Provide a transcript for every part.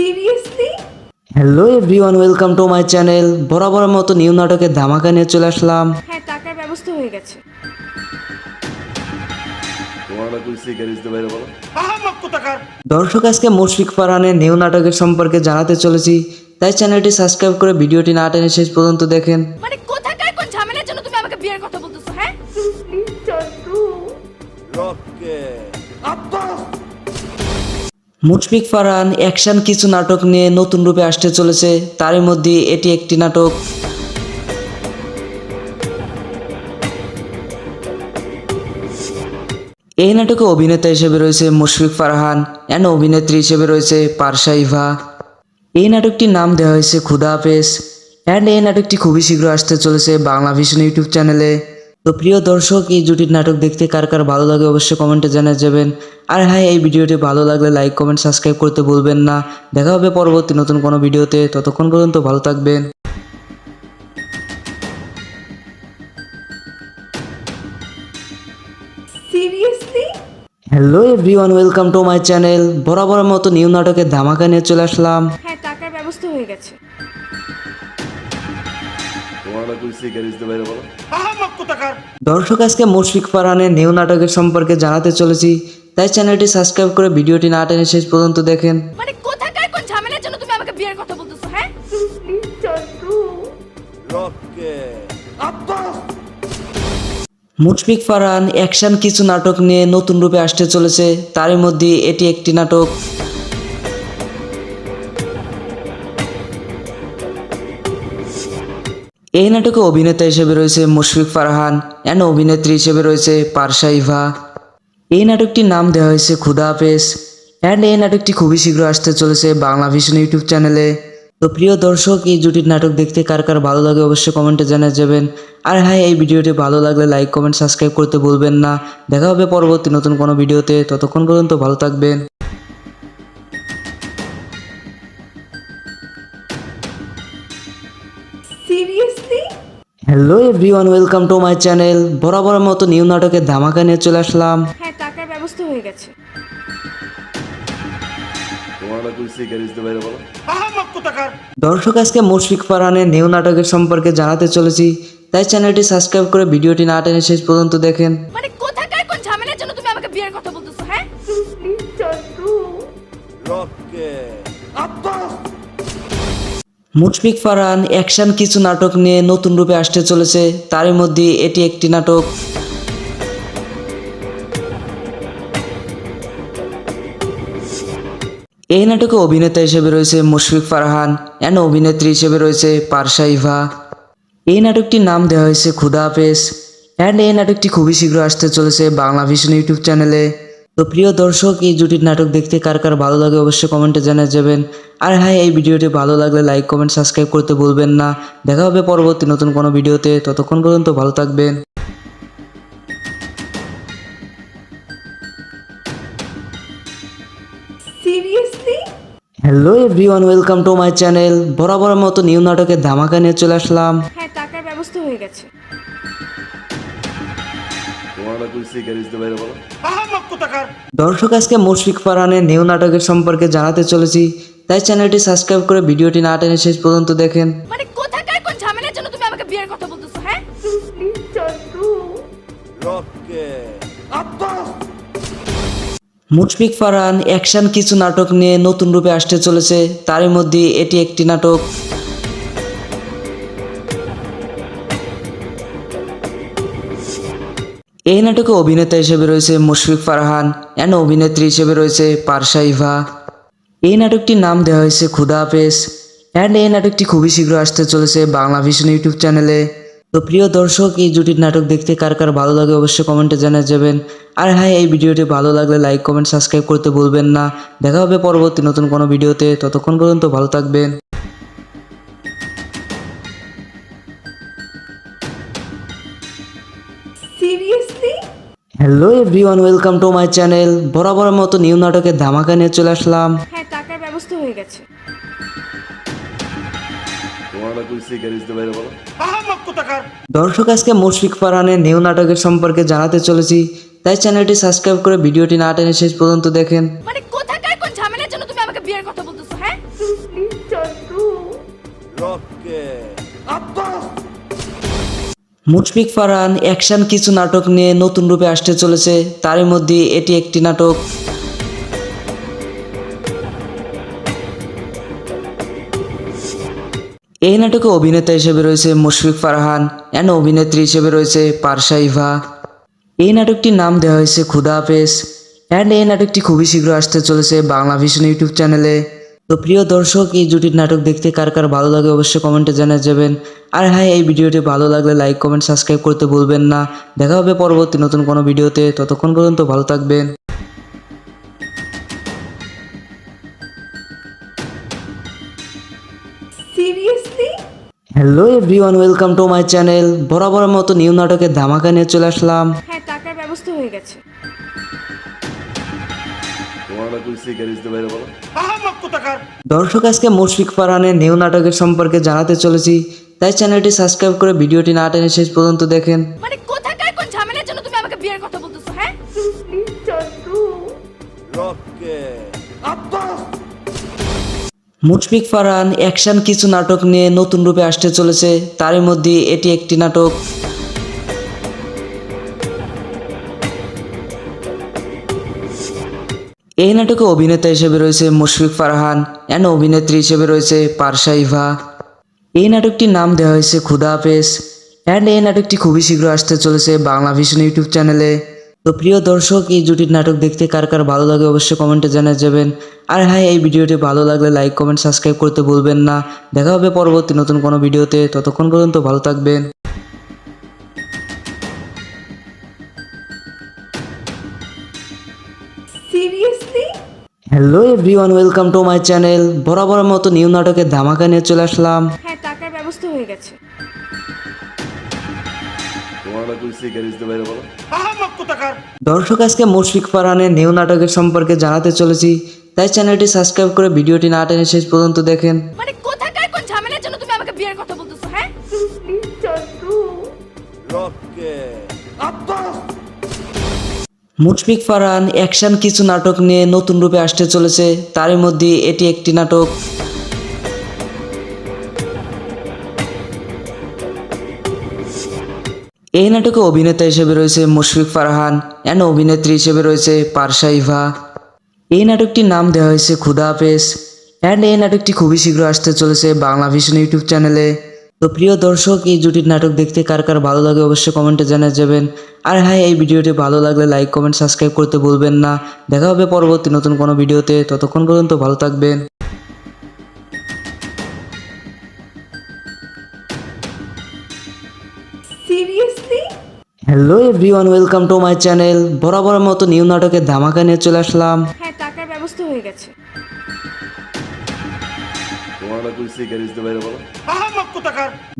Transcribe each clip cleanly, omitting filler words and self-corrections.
Seriously? Hello everyone, welcome to my channel. বরাবরের মতো new নাটকের ধামাকা নিয়ে চলে আসলাম। হ্যাঁ, টাকার ব্যবস্থা হয়ে গেছে। দর্শক, আজকে মুশফিক ফারহানের নিউ নাটকের সম্পর্কে জানাতে চলেছি, তাই চ্যানেলটি সাবস্ক্রাইব করে ভিডিওটি না টেনে শেষ পর্যন্ত দেখেন। মানে কোথাকার কোন ঝামেলার জন্য তুমি আমাকে বিয়ের কথা বলতেছো? হ্যাঁ please Chandra. Mushfiq Farhan action কিছু নাটক নিয়ে নতুন রূপে আসতে চলেছে, তারই মধ্যে এটি একটি নাটক। এই নাটকে অভিনেতা হিসেবে রয়েছে মুশফিক ফারহান অ্যান্ড অভিনেত্রী হিসেবে রয়েছে পারসা ইভা। এই নাটকটির নাম দেওয়া হয়েছে খুদা হাফেজ অ্যান্ড এই নাটকটি খুবই শীঘ্র আসতে চলেছে বাংলা ভিশন ইউটিউব চ্যানেলে। তো প্রিয় দর্শক, এই জুটির নাটক দেখতে কার কার ভালো লাগে অবশ্যই কমেন্টে জানিয়ে যাবেন। আর হ্যাঁ, এই ভিডিওটি ভালো লাগলে লাইক কমেন্ট সাবস্ক্রাইব করতে ভুলবেন না। দেখা হবে পরবর্তী নতুন কোনো ভিডিওতে, ততক্ষণ পর্যন্ত ভালো থাকবেন। Seriously? Hello everyone, welcome to my channel. বরাবরের মতো নিউ নাটকের ধামাকা নিয়ে চলে আসলাম। হ্যাঁ, টাকার ব্যবস্থা হয়ে গেছে। দর্শক, আজকে মুশফিক ফারহানের নিউ নাটকের সম্পর্কে জানাতে চলেছি, তাই চ্যানেলটি সাবস্ক্রাইব করে ভিডিওটি না টেনে শেষ পর্যন্ত দেখেন। মানে কোথাকার কোন ঝামেলার জন্য তুমি আমাকে বিয়ের কথা বলতেছো? হ্যাঁ please Chandra. Mushfiq Farhan action কিছু নাটক নিয়ে নতুন রূপে আসতে চলেছে, তারই মধ্যে এটি একটি নাটক। এই নাটকে অভিনেতা হিসেবে রয়েছে মুশফিক ফারহান অ্যান্ড অভিনেত্রী হিসেবে রয়েছে পারসা ইভা। এই নাটকটির নাম দেওয়া হয়েছে খুদা হাফেজ অ্যান্ড এই নাটকটি খুবই শীঘ্র আসতে চলেছে বাংলা ভিশন ইউটিউব চ্যানেলে। তো প্রিয় দর্শক, এই জুটির নাটক দেখতে কার কার ভালো লাগে অবশ্যই কমেন্টে জানিয়ে যাবেন। আর হ্যাঁ, এই ভিডিওটি ভালো লাগলে লাইক কমেন্ট সাবস্ক্রাইব করতে ভুলবেন না। দেখা হবে পরবর্তী নতুন কোনো ভিডিওতে, ততক্ষণ পর্যন্ত ভালো থাকবেন। Seriously? Hello everyone, welcome to my channel. বরাবরের মতো নিউ নাটকের ধামাকা নিয়ে চলে আসলাম। হ্যাঁ, টাকার ব্যবস্থা হয়ে গেছে। দর্শক, আজকে মুশফিক ফারহানের নিউ নাটকের সম্পর্কে জানাতে চলেছি, তাই চ্যানেলটি সাবস্ক্রাইব করে ভিডিওটি না টেনে শেষ পর্যন্ত দেখেন। মানে কোথাকার কোন ঝামেলার জন্য তুমি আমাকে বিয়ের কথা বলতেছো? হ্যাঁ please Chandra. Mushfiq Farhan action কিছু নাটক নিয়ে নতুন রূপে আসতে চলেছে, তারই মধ্যে এটি একটি নাটক। এই নাটকে অভিনেতা হিসেবে রয়েছে মুশফিক ফারহান অ্যান্ড অভিনেত্রী হিসেবে রয়েছে পারসা ইভা। এই নাটকটির নাম দেওয়া হয়েছে খুদা হাফেজ অ্যান্ড এই নাটকটি খুবই শীঘ্র আসতে চলেছে বাংলা ভিশন ইউটিউব চ্যানেলে। তো প্রিয় দর্শক, এই জুটির নাটক দেখতে কার কার ভালো লাগে অবশ্যই কমেন্টে জানিয়ে যাবেন। আর হ্যাঁ, এই ভিডিওটি ভালো লাগলে লাইক কমেন্ট সাবস্ক্রাইব করতে ভুলবেন না। দেখা হবে পরবর্তী নতুন কোনো ভিডিওতে, ততক্ষণ পর্যন্ত ভালো থাকবেন। Seriously? Hello everyone, welcome to my channel. বরাবরের মতো নিউ নাটকের ধামাকা নিয়ে চলে আসলাম। হ্যাঁ, টাকার ব্যবস্থা হয়ে গেছে। দর্শক, আজকে মুশফিক ফারহানের নিউ নাটকের সম্পর্কে জানাতে চলেছি, তাই চ্যানেলটি সাবস্ক্রাইব করে ভিডিওটি না টেনে শেষ পর্যন্ত দেখেন। মানে কোথাকার কোন ঝামেলার জন্য তুমি আমাকে বিয়ের কথা বলতেছো? হ্যাঁ please Chandra. Mushfiq Farhan action কিছু নাটক নিয়ে নতুন রূপে আসতে চলেছে, তারই মধ্যে এটি একটি নাটক। এই নাটকে অভিনেতা হিসেবে রয়েছে মুশফিক ফারহান অ্যান্ড অভিনেত্রী হিসেবে রয়েছে পারসা ইভা। এই নাটকটির নাম দেওয়া হয়েছে খুদা হাফেজ অ্যান্ড এই নাটকটি খুবই শীঘ্র আসতে চলেছে বাংলা ভিশন ইউটিউব চ্যানেলে। তো প্রিয় দর্শক, এই জুটির নাটক দেখতে কার কার ভালো লাগে অবশ্যই কমেন্টে জানিয়ে যাবেন। আর হ্যাঁ, এই ভিডিওটি ভালো লাগলে লাইক কমেন্ট সাবস্ক্রাইব করতে ভুলবেন না। দেখা হবে পরবর্তী নতুন কোনো ভিডিওতে, ততক্ষণ পর্যন্ত ভালো থাকবেন। Seriously? Hello everyone, welcome to my channel. বরাবরের মতো নিউ নাটকের ধামাকা নিয়ে চলে আসলাম। হ্যাঁ, টাকার ব্যবস্থা হয়ে গেছে। দর্শক, আজকে মুশফিক ফারহানের নিউ নাটকের সম্পর্কে জানাতে চলেছি, তাই চ্যানেলটি সাবস্ক্রাইব করে ভিডিওটি না টেনে শেষ পর্যন্ত দেখেন। মানে কোথাকার কোন ঝামেলার জন্য তুমি আমাকে বিয়ের কথা বলতেছো? হ্যাঁ মুশফিক ফারহান অ্যাকশন কিছু নাটক নিয়ে নতুন রূপে আসতে চলেছে, তারই মধ্যে এটি একটি নাটক। এই নাটকে অভিনেতা হিসেবে রয়েছে মুশফিক ফারহান অ্যান্ড অভিনেত্রী হিসেবে রয়েছে পারসা ইভা। এই নাটকটির নাম দেওয়া হয়েছে খুদা হাফেজ অ্যান্ড এই নাটকটি খুবই শীঘ্র আসতে চলেছে বাংলা ভিশন ইউটিউব চ্যানেলে। তো প্রিয় দর্শক, এই জুটির নাটক দেখতে কার কার ভালো লাগে অবশ্যই কমেন্টে জানিয়ে যাবেন। আর হ্যাঁ, এই ভিডিওটি ভালো লাগলে লাইক কমেন্ট সাবস্ক্রাইব করতে ভুলবেন না। দেখা হবে পরবর্তী নতুন কোনো ভিডিওতে, ততক্ষণ পর্যন্ত ভালো থাকবেন। Seriously? Hello everyone, welcome to my channel. বরাবরের মতো নিউ নাটকের ধামাকা নিয়ে চলে আসলাম। হ্যাঁ, টাকার ব্যবস্থা হয়ে গেছে। দর্শক, আজকে মুশফিক ফারহানের নিউ নাটকের সম্পর্কে জানাতে চলেছি, তাই চ্যানেলটি সাবস্ক্রাইব করে ভিডিওটি না টেনে শেষ পর্যন্ত দেখেন। মানে কোথাকার কোন ঝামেলার জন্য তুমি আমাকে বিয়ের কথা বলতেছো? হ্যাঁ, please Chandra. Mushfiq Farhan action কিছু নাটক নিয়ে নতুন রূপে আসতে চলেছে, তারই মধ্যে এটি একটি নাটক। এই নাটকে অভিনেতা হিসেবে রয়েছে মুশফিক ফারহান অ্যান্ড অভিনেত্রী হিসেবে রয়েছে পারসা ইভা। এই নাটকটির নাম দেওয়া হয়েছে খুদা হাফেজ অ্যান্ড এই নাটকটি খুবই শীঘ্র আসতে চলেছে বাংলা ভিশন ইউটিউব চ্যানেলে। তো প্রিয় দর্শক, এই জুটির নাটক দেখতে কার কার ভালো লাগে অবশ্যই কমেন্টে জানিয়ে যাবেন। আর হ্যাঁ, এই ভিডিওটি ভালো লাগলে লাইক কমেন্ট সাবস্ক্রাইব করতে ভুলবেন না। দেখা হবে পরবর্তী নতুন কোনো ভিডিওতে, ততক্ষণ পর্যন্ত ভালো থাকবেন। Seriously? Hello everyone, welcome to my channel. বরাবরের মতো নিউ নাটকের ধামাকা নিয়ে চলে আসলাম। হ্যাঁ, টাকার ব্যবস্থা হয়ে গেছে। দর্শক, আজকে মুশফিক ফারহানের নিউ নাটকের সম্পর্কে জানাতে চলেছি, তাই চ্যানেলটি সাবস্ক্রাইব করে ভিডিওটি না টেনে শেষ পর্যন্ত দেখেন। মানে কোথাকার কোন ঝামেলার জন্য তুমি আমাকে বিয়ের কথা বলতেছো? হ্যাঁ, please Chandra. Mushfiq Farhan action কিছু নাটক নিয়ে নতুন রূপে আসতে চলেছে, তারই মধ্যে এটি একটি নাটক। এই নাটকে অভিনেতা হিসেবে রয়েছে মুশফিক ফারহান অ্যান্ড অভিনেত্রী হিসেবে রয়েছে পারসা ইভা। এই নাটকটির নাম দেওয়া হয়েছে খুদা হাফেজ অ্যান্ড এই নাটকটি খুবই শীঘ্র আসতে চলেছে বাংলা ভিশন ইউটিউব চ্যানেলে। তো প্রিয় দর্শক, এই জুটির নাটক দেখতে কার কার ভালো লাগে অবশ্যই কমেন্টে জানিয়ে যাবেন। আর হ্যাঁ, এই ভিডিওটি ভালো লাগলে লাইক কমেন্ট সাবস্ক্রাইব করতে ভুলবেন না। দেখা হবে পরবর্তী নতুন কোনো ভিডিওতে, ততক্ষণ পর্যন্ত ভালো থাকবেন। Seriously? Hello everyone, welcome to my channel. বরাবরের মতো নিউ নাটকের ধামাকা নিয়ে চলে আসলাম। হ্যাঁ, টাকার ব্যবস্থা হয়ে গেছে।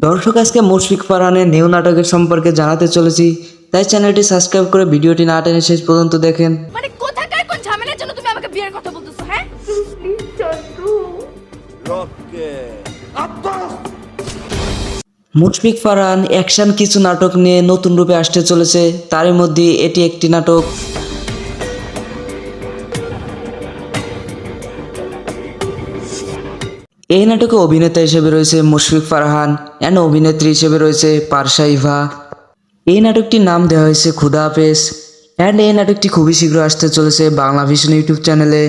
দর্শক, আজকে মুশফিক ফারহানের নিউ নাটকের সম্পর্কে জানাতে চলেছি, তাই চ্যানেলটি সাবস্ক্রাইব করে ভিডিওটি না টেনে শেষ পর্যন্ত দেখেন। মানে কোথাকার কোন ঝামেলার জন্য তুমি আমাকে বিয়ের কথা বলতেছো? হ্যাঁ, please Chandra. Mushfiq Farhan action কিছু নাটক নিয়ে নতুন রূপে আসতে চলেছে, তারই মধ্যে এটি একটি নাটক। এই নাটকে অভিনেতা হিসেবে রয়েছে মুশফিক ফারহান অ্যান্ড অভিনেত্রী হিসেবে রয়েছে পারসা ইভা। এই নাটকটির নাম দেওয়া হয়েছে খুদা হাফেজ অ্যান্ড এই নাটকটি খুবই শীঘ্র আসতে চলেছে বাংলা ভিশন ইউটিউব চ্যানেলে।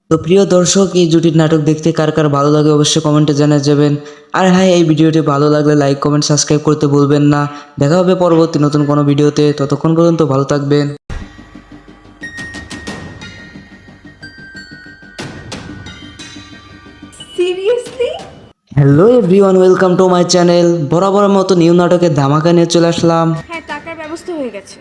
তো প্রিয় দর্শক, এই জুটির নাটক দেখতে কার কার ভালো লাগে অবশ্যই কমেন্টে জানিয়ে যাবেন। আর হ্যাঁ, এই ভিডিওটি ভালো লাগলে লাইক কমেন্ট সাবস্ক্রাইব করতে ভুলবেন না। দেখা হবে পরবর্তী নতুন কোনো ভিডিওতে, ততক্ষণ পর্যন্ত ভালো থাকবেন। Seriously? Hello everyone, welcome to my channel. বরাবরের মতো নিউ নাটকের ধামাকা নিয়ে চলে আসলাম। হ্যাঁ, টাকার ব্যবস্থা হয়ে গেছে।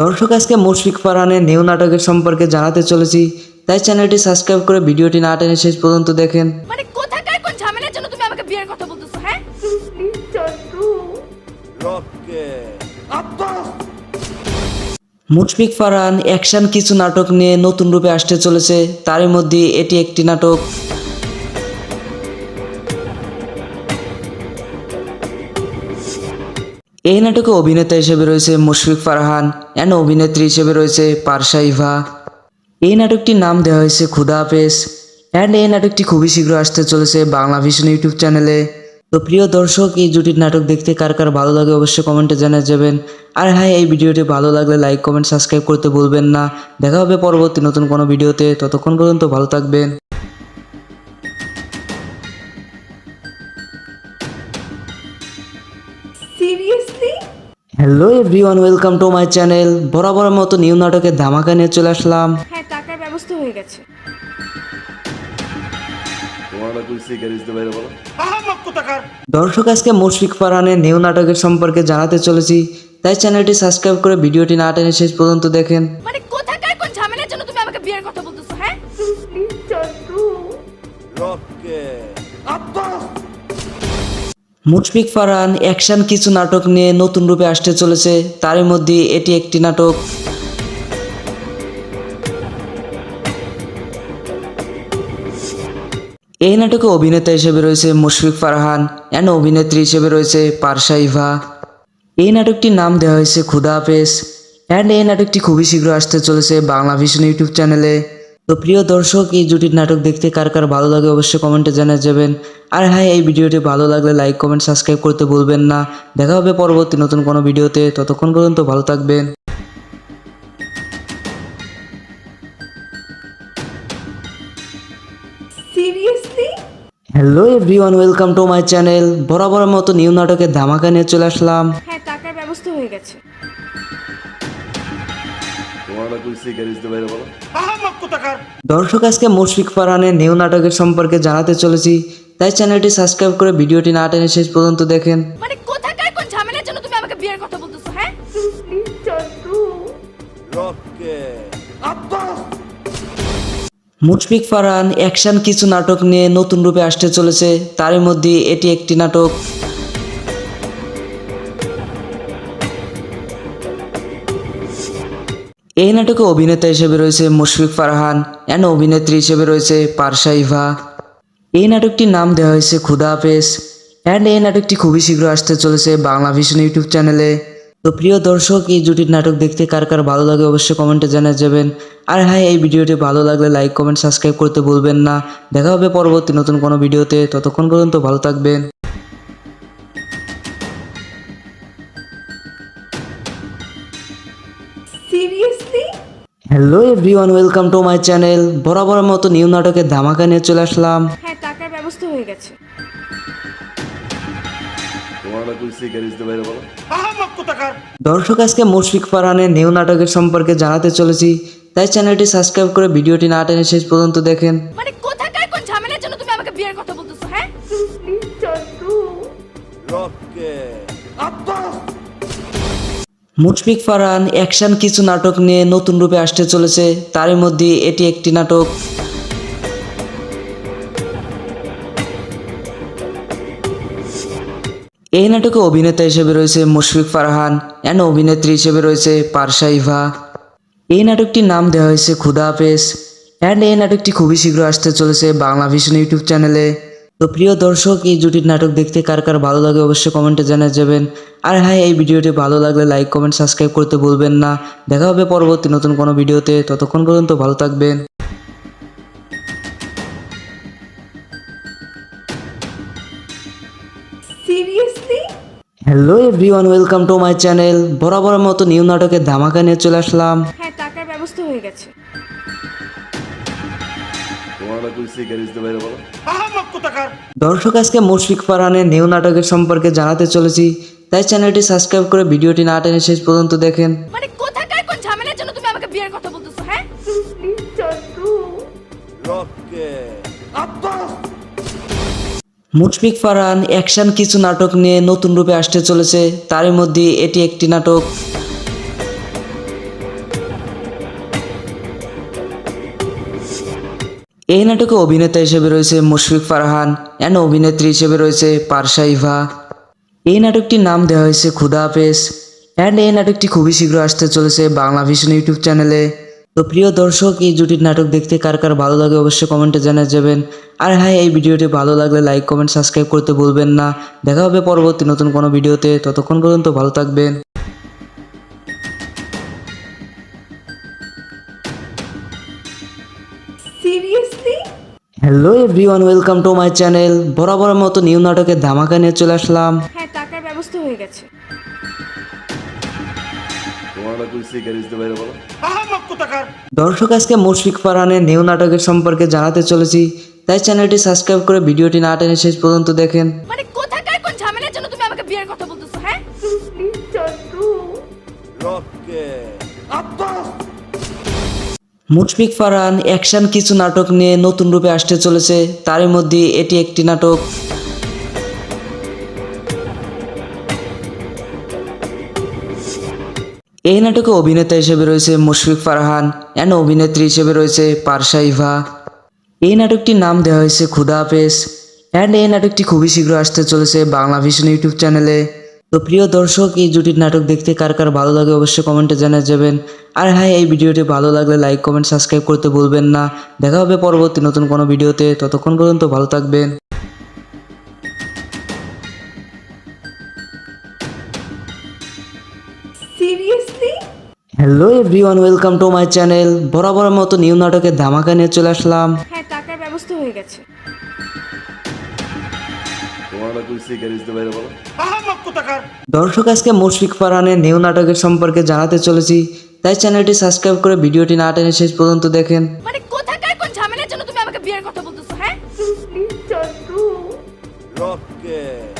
দর্শক, আজকে মুশফিক ফারহানের নিউ নাটকের সম্পর্কে জানাতে চলেছি, তাই চ্যানেলটি সাবস্ক্রাইব করে ভিডিওটি না টেনে শেষ পর্যন্ত দেখেন। মানে কোথাকার কোন ঝামেলার জন্য তুমি আমাকে বিয়ের কথা বলতেছো? হ্যাঁ, please Chandra. Mushfiq Farhan action কিছু নাটক নিয়ে নতুন রূপে আসতে চলেছে, তারই মধ্যে এটি একটি নাটক। এই নাটকে অভিনেতা হিসেবে রয়েছে মুশফিক ফারহান অ্যান্ড অভিনেত্রী হিসেবে রয়েছে পারসা ইভা। এই নাটকটির নাম দেওয়া হয়েছে খুদা হাফেজ অ্যান্ড এই নাটকটি খুবই শীঘ্র আসতে চলেছে বাংলা ভিশন ইউটিউব চ্যানেলে। তো প্রিয় দর্শক, এই জুটির নাটক দেখতে কার কার ভালো লাগে অবশ্যই কমেন্টে জানিয়ে যাবেন। আর হ্যাঁ, এই ভিডিওটি ভালো লাগলে লাইক কমেন্ট সাবস্ক্রাইব করতে ভুলবেন না। দেখা হবে পরবর্তী নতুন কোনো ভিডিওতে, ততক্ষণ পর্যন্ত ভালো থাকবেন। Seriously? Hello everyone, welcome to my channel. বরাবরের মতো নিউ নাটকের ধামাকা নিয়ে চলে আসলাম। হ্যাঁ, টাকার ব্যবস্থা হয়ে গেছে। তোমার কোই সিগারেট দিতে বাইরে বলো। দর্শক, আজকে মুশফিক ফারহানের নিউ নাটকের সম্পর্কে জানাতে চলেছি, তাই চ্যানেলটি সাবস্ক্রাইব করে ভিডিওটি না টেনে শেষ পর্যন্ত দেখেন। মানে কোথাকার কোন ঝামেলার জন্য তুমি আমাকে বিয়ের কথা বলতেছো? হ্যাঁ, please Chandru. Rake Mushfiq Farhan action কিছু নাটক নিয়ে নতুন রূপে আসতে চলেছে, তারই মধ্যে এটি একটি নাটক। এই নাটকে অভিনেতা হিসেবে রয়েছে মুশফিক ফারহান অ্যান্ড অভিনেত্রী হিসেবে রয়েছে পারসা ইভা। এই নাটকটির নাম দেওয়া হয়েছে খুদা হাফেজ অ্যান্ড এই নাটকটি খুবই শীঘ্র আসতে চলেছে বাংলা ভিশন ইউটিউব চ্যানেলে। তো প্রিয় দর্শক, এই জুটির নাটক দেখতে কার কার ভালো লাগে অবশ্যই কমেন্টে জানিয়ে যাবেন। আর হ্যাঁ, এই ভিডিওটি ভালো লাগলে লাইক কমেন্ট সাবস্ক্রাইব করতে ভুলবেন না। দেখা হবে পরবর্তী নতুন কোনো ভিডিওতে, ততক্ষণ পর্যন্ত ভালো থাকবেন। Seriously? Hello everyone, welcome to my channel. বরাবরের মতো নিউ নাটকের ধামাকা নিয়ে চলে আসলাম। হ্যাঁ, টাকার ব্যবস্থা হয়ে গেছে। তোমার কোই সিগারেট দিতে বাইরে বলো। দর্শক, আজকে মুশফিক ফারহানের নিউ নাটকের সম্পর্কে জানাতে চলেছি, তাই চ্যানেলটি সাবস্ক্রাইব করে ভিডিওটি না টেনে শেষ পর্যন্ত দেখেন। মানে কোথাকার কোন ঝামেলার জন্য তুমি আমাকে বিয়ের কথা বলতেছো? হ্যাঁ, please Chandru. Rake Mushfiq Farhan action কিছু নাটক নিয়ে নতুন রূপে আসতে চলেছে, তারই মধ্যে এটি একটি নাটক। এই নাটকে অভিনেতা হিসেবে রয়েছে মুশফিক ফারহান অ্যান্ড অভিনেত্রী হিসেবে রয়েছে পারসা ইভা। এই নাটকটির নাম দেওয়া হয়েছে খুদা হাফেজ অ্যান্ড এই নাটকটি খুবই শীঘ্র আসতে চলেছে বাংলা ভিশন ইউটিউব চ্যানেলে। তো প্রিয় দর্শক, এই জুটির নাটক দেখতে কার কার ভালো লাগে অবশ্যই কমেন্টে জানিয়ে যাবেন। আর হ্যাঁ, এই ভিডিওটি ভালো লাগলে লাইক কমেন্ট সাবস্ক্রাইব করতে ভুলবেন না। দেখা হবে পরবর্তী নতুন কোনো ভিডিওতে, ততক্ষণ পর্যন্ত ভালো থাকবেন। Seriously? Hello everyone, welcome to my channel. বরাবরের মতো নিউ নাটকের ধামাকা নিয়ে চলে আসলাম। হ্যাঁ, টাকার ব্যবস্থা হয়ে গেছে। তোমার কোই সিগারেট দিতে বাইরে বলো। দর্শক, আজকে মুশফিক ফারহানের নিউ নাটকের সম্পর্কে জানাতে চলেছি, তাই চ্যানেলটি সাবস্ক্রাইব করে ভিডিওটি না টেনে শেষ পর্যন্ত দেখেন। মানে কোথাকার কোন ঝামেলার জন্য তুমি আমাকে বিয়ের কথা বলতেছো? হ্যাঁ, please Chandru. Rake Mushfiq Farhan action কিছু নাটক নিয়ে নতুন রূপে আসতে চলেছে, তারই মধ্যে এটি একটি নাটক। এই নাটকে অভিনেতা হিসেবে রয়েছে মুশফিক ফারহান অ্যান্ড অভিনেত্রী হিসেবে রয়েছে পারসা ইভা। এই নাটকটির নাম দেওয়া হয়েছে খুদা হাফেজ অ্যান্ড এই নাটকটি খুবই শীঘ্র আসতে চলেছে বাংলা ভিশন ইউটিউব চ্যানেলে। তো প্রিয় দর্শক, এই জুটির নাটক দেখতে কার কার ভালো লাগে অবশ্যই কমেন্টে জানিয়ে যাবেন। আর হ্যাঁ, এই ভিডিওটি ভালো লাগলে লাইক কমেন্ট সাবস্ক্রাইব করতে ভুলবেন না। দেখা হবে পরবর্তী নতুন কোনো ভিডিওতে, ততক্ষণ পর্যন্ত ভালো থাকবেন। Seriously? Hello everyone, welcome to my channel. বরাবরের মতো নিউ নাটকের ধামাকা নিয়ে চলে আসলাম। হ্যাঁ, টাকার ব্যবস্থা হয়ে গেছে। তোমার কোই সিগারেট দিতে বাইরে বলো। দর্শক, আজকে মুশফিক ফারহানের নিউ নাটকের সম্পর্কে জানাতে চলেছি, তাই চ্যানেলটি সাবস্ক্রাইব করে ভিডিওটি না টেনে শেষ পর্যন্ত দেখেন। মানে কোথাকার কোন ঝামেলার জন্য তুমি আমাকে বিয়ের কথা বলতেছো? হ্যাঁ, please Chandru. Rake Mushfiq Farhan action কিছু নাটক নিয়ে নতুন রূপে আসতে চলেছে, তারই মধ্যে এটি একটি নাটক। এই নাটকে অভিনেতা হিসেবে রয়েছে মুশফিক ফারহান অ্যান্ড অভিনেত্রী হিসেবে রয়েছে পারসা ইভা। এই নাটকটির নাম দেওয়া হয়েছে খুদা হাফেজ অ্যান্ড এই নাটকটি খুবই শীঘ্র আসতে চলেছে বাংলা ভিশন ইউটিউব চ্যানেলে। তো প্রিয় দর্শক, এই জুটির নাটক দেখতে কার কার ভালো লাগে অবশ্যই কমেন্টে জানিয়ে যাবেন। আর হ্যাঁ, এই ভিডিওটি ভালো লাগলে লাইক কমেন্ট সাবস্ক্রাইব করতে ভুলবেন না। দেখা হবে পরবর্তী নতুন কোনো ভিডিওতে, ততক্ষণ পর্যন্ত ভালো থাকবেন। Hello everyone, welcome to my channel. বরাবরের মতো নিউ নাটকের ধামাকা নিয়ে চলে আসলাম। হ্যাঁ, টাকার ব্যবস্থা হয়ে গেছে। তোমার না কইছি গ্যারেজ দিয়ে বাইরে বলো। দর্শক, আজকে মুশফিক ফারহানের নিউ নাটকের সম্পর্কে জানাতে চলেছি, তাই চ্যানেলটি সাবস্ক্রাইব করে ভিডিওটি না টেনে শেষ পর্যন্ত দেখেন। মানে কোথাকার কোন ঝামেলার জন্য তুমি আমাকে বিয়ের কথা বলতেছো? হ্যাঁ, রকেট মুশফিক ফারহান অ্যাকশন কিছু নাটক নিয়ে নতুন রূপে আসতে চলেছে, তারই মধ্যে এটি একটি নাটক। এই নাটকে অভিনেতা হিসেবে রয়েছে মুশফিক ফারহান অ্যান্ড অভিনেত্রী হিসেবে রয়েছে পারসা ইভা। এই নাটকটির নাম দেওয়া হয়েছে খুদা হাফেজ অ্যান্ড এই নাটকটি খুবই শীঘ্র আসতে চলেছে বাংলা ভিশন ইউটিউব চ্যানেলে। তো প্রিয় দর্শক, এই জুটির নাটক দেখতে কার কার ভালো লাগে অবশ্যই কমেন্টে জানিয়ে যাবেন। আর হ্যাঁ, এই ভিডিওটি ভালো লাগলে লাইক কমেন্ট সাবস্ক্রাইব করতে ভুলবেন না। দেখা হবে পরবর্তী নতুন কোনো ভিডিওতে, ততক্ষণ পর্যন্ত ভালো থাকবেন। Seriously? Hello everyone, welcome to my channel. বরাবরের মতো নিউ নাটকের ধামাকা নিয়ে চলে আসলাম। হ্যাঁ, টাকার ব্যবস্থা হয়ে গেছে। তোমার না কইছি গ্যারেজ দিয়ে বাইরে বলো। দর্শক, আজকে মুশফিক ফারহানের নিউ নাটকের সম্পর্কে জানাতে চলেছি, তাই চ্যানেলটি সাবস্ক্রাইব করে ভিডিওটি না টেনে শেষ পর্যন্ত দেখেন। মানে কোথাকার কোন ঝামেলার জন্য তুমি আমাকে বিয়ের কথা বলতেছো? হ্যাঁ, রকেট